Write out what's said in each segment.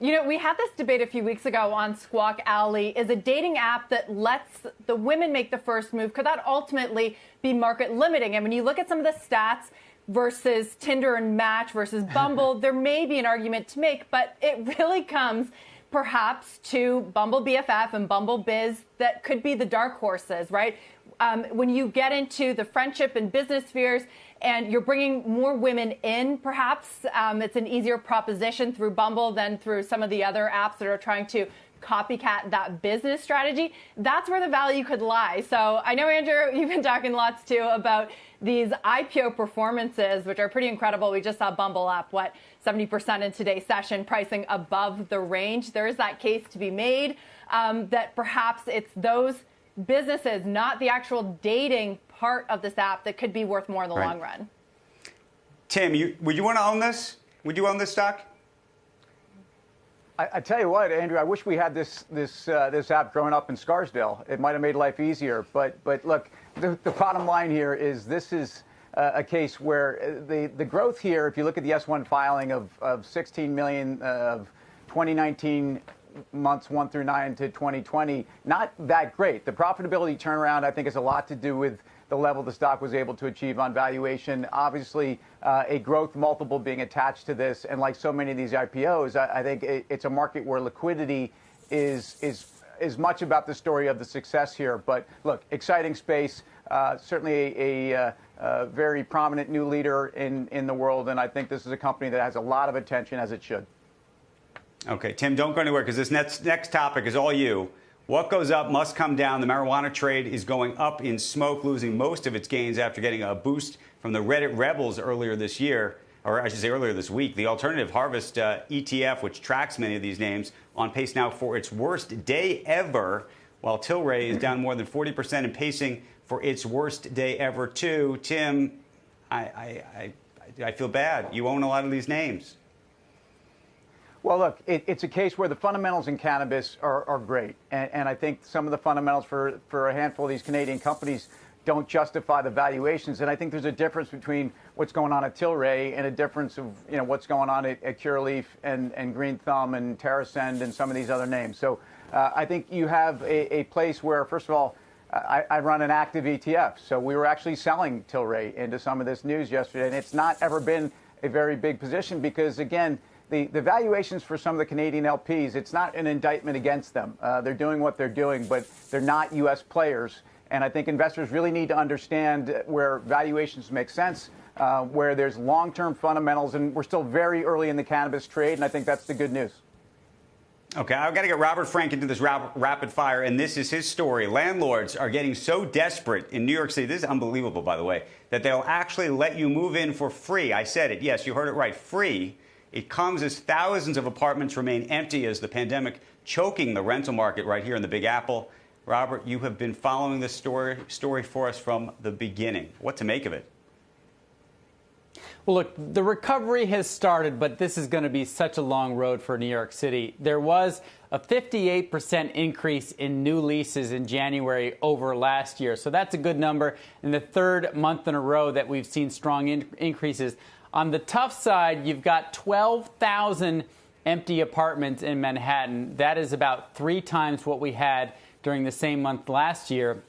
You know, we had this debate a few weeks ago on Squawk Alley. Is a dating app that lets the women make the first move, could that ultimately be market limiting? And when you look at some of the stats versus Tinder and Match versus Bumble, there may be an argument to make, but it really comes perhaps to Bumble BFF and Bumble Biz that could be the dark horses, right? When you get into the friendship and business spheres and you're bringing more women in, perhaps it's an easier proposition through Bumble than through some of the other apps that are trying to copycat that business strategy. That's where the value could lie. So I know, Andrew, you've been talking lots, too, about these IPO performances, which are pretty incredible. We just saw Bumble up, 70% in today's session, pricing above the range. There is that case to be made that perhaps it's those businesses, not the actual dating part of this app, that could be worth more in the long run. Tim, would you want to own this? Would you own this stock? I tell you what, Andrew, I wish we had this app growing up in Scarsdale. It might have made life easier. But look, the bottom line here is this is a case where the growth here, if you look at the S1 filing of 16 million of 2019 months 1 through 9 to 2020, not that great. The profitability turnaround, I think, has a lot to do with the level the stock was able to achieve on valuation. Obviously, a growth multiple being attached to this. And like so many of these IPOs, I think it's a market where liquidity is much about the story of the success here. But look, exciting space, certainly a very prominent new leader in the world. And I think this is a company that has a lot of attention, as it should. Okay, Tim, don't go anywhere because this next topic is all you. What goes up must come down. The marijuana trade is going up in smoke, losing most of its gains after getting a boost from the Reddit rebels earlier this year, or I should say earlier this week. The Alternative Harvest ETF, which tracks many of these names, on pace now for its worst day ever, while Tilray is down more than 40% and pacing for its worst day ever, too. Tim, I feel bad. You own a lot of these names. Well, look, it's a case where the fundamentals in cannabis are great. And I think some of the fundamentals for a handful of these Canadian companies don't justify the valuations. And I think there's a difference between what's going on at Tilray and a difference of what's going on at Curaleaf and Green Thumb and TerraSend and some of these other names. So I think you have a place where, first of all, I run an active ETF. So we were actually selling Tilray into some of this news yesterday. And it's not ever been a very big position because, again, the valuations for some of the Canadian LPs, it's not an indictment against them. They're doing what they're doing, but they're not U.S. players. And I think investors really need to understand where valuations make sense, where there's long-term fundamentals. And we're still very early in the cannabis trade, and I think that's the good news. Okay, I've got to get Robert Frank into this rapid fire, and this is his story. Landlords are getting so desperate in New York City, this is unbelievable, by the way, that they'll actually let you move in for free. I said it. Yes, you heard it right. Free. It comes as thousands of apartments remain empty as the pandemic choking the rental market right here in the Big Apple. Robert, you have been following this story for us from the beginning. What to make of it? Well, look, the recovery has started, but this is going to be such a long road for New York City. There was a 58% increase in new leases in January over last year. So that's a good number. And the third month in a row that we've seen strong increases. On the tough side, you've got 12,000 empty apartments in Manhattan. That is about 3 times what we had during the same month last year.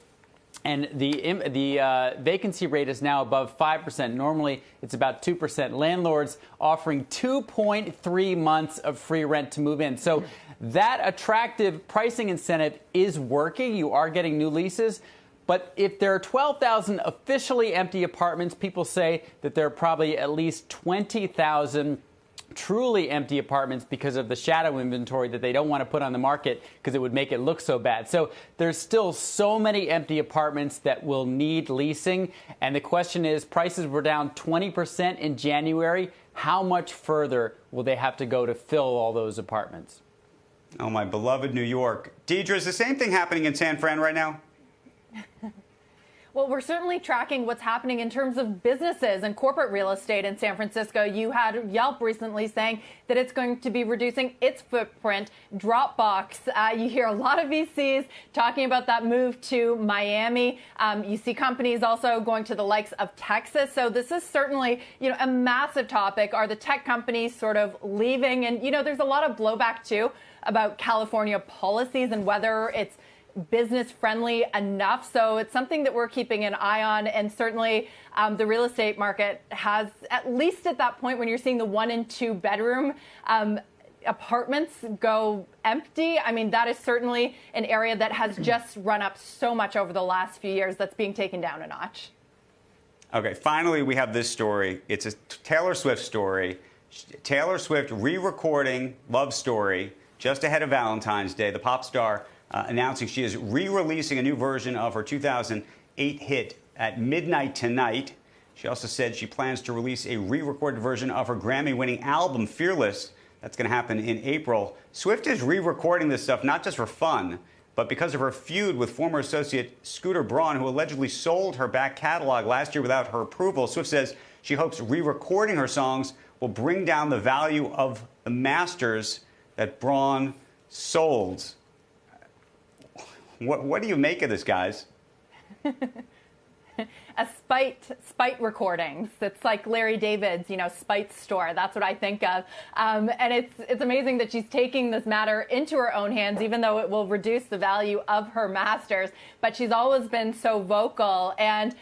And the vacancy rate is now above 5%. Normally, it's about 2%. Landlords offering 2.3 months of free rent to move in. So that attractive pricing incentive is working. You are getting new leases. But if there are 12,000 officially empty apartments, people say that there are probably at least 20,000 truly empty apartments because of the shadow inventory that they don't want to put on the market because it would make it look so bad. So there's still so many empty apartments that will need leasing. And the question is, prices were down 20% in January. How much further will they have to go to fill all those apartments? Oh, my beloved New York. Deidre, is the same thing happening in San Fran right now? Well, we're certainly tracking what's happening in terms of businesses and corporate real estate in San Francisco. You had Yelp recently saying that it's going to be reducing its footprint. Dropbox, you hear a lot of VCs talking about that move to Miami. You see companies also going to the likes of Texas. So this is certainly, a massive topic. Are the tech companies sort of leaving? And, there's a lot of blowback, too, about California policies and whether it's business friendly enough. So it's something that we're keeping an eye on. And certainly the real estate market has, at least at that point when you're seeing the 1 and 2 bedroom apartments go empty. I mean, that is certainly an area that has just run up so much over the last few years that's being taken down a notch. Okay, finally, we have this story. It's a Taylor Swift story. Taylor Swift re-recording Love Story just ahead of Valentine's Day. The pop star announcing she is re-releasing a new version of her 2008 hit at midnight tonight. She also said she plans to release a re-recorded version of her Grammy-winning album, Fearless. That's going to happen in April. Swift is re-recording this stuff not just for fun, but because of her feud with former associate Scooter Braun, who allegedly sold her back catalog last year without her approval. Swift says she hopes re-recording her songs will bring down the value of the masters that Braun sold. What do you make of this, guys? A spite recordings. It's like Larry David's, spite store. That's what I think of. And it's amazing that she's taking this matter into her own hands, even though it will reduce the value of her masters. But she's always been so vocal. And,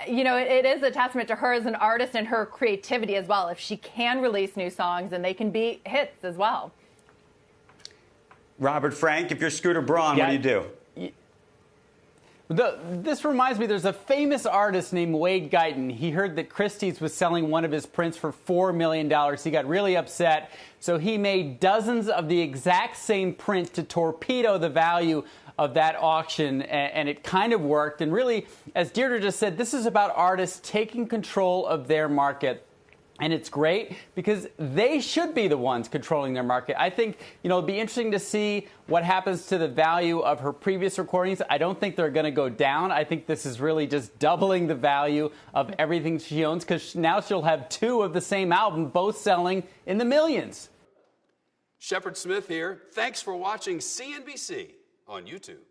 it is a testament to her as an artist and her creativity as well. If she can release new songs, and they can be hits as well. Robert Frank, if you're Scooter Braun, what do you do? This reminds me, there's a famous artist named Wade Guyton. He heard that Christie's was selling one of his prints for $4 million. He got really upset, so he made dozens of the exact same print to torpedo the value of that auction, and it kind of worked. And really, as Deirdre just said, this is about artists taking control of their market. And it's great because they should be the ones controlling their market. I think, it'll be interesting to see what happens to the value of her previous recordings. I don't think they're going to go down. I think this is really just doubling the value of everything she owns because now she'll have 2 of the same album, both selling in the millions. Shepard Smith here. Thanks for watching CNBC on YouTube.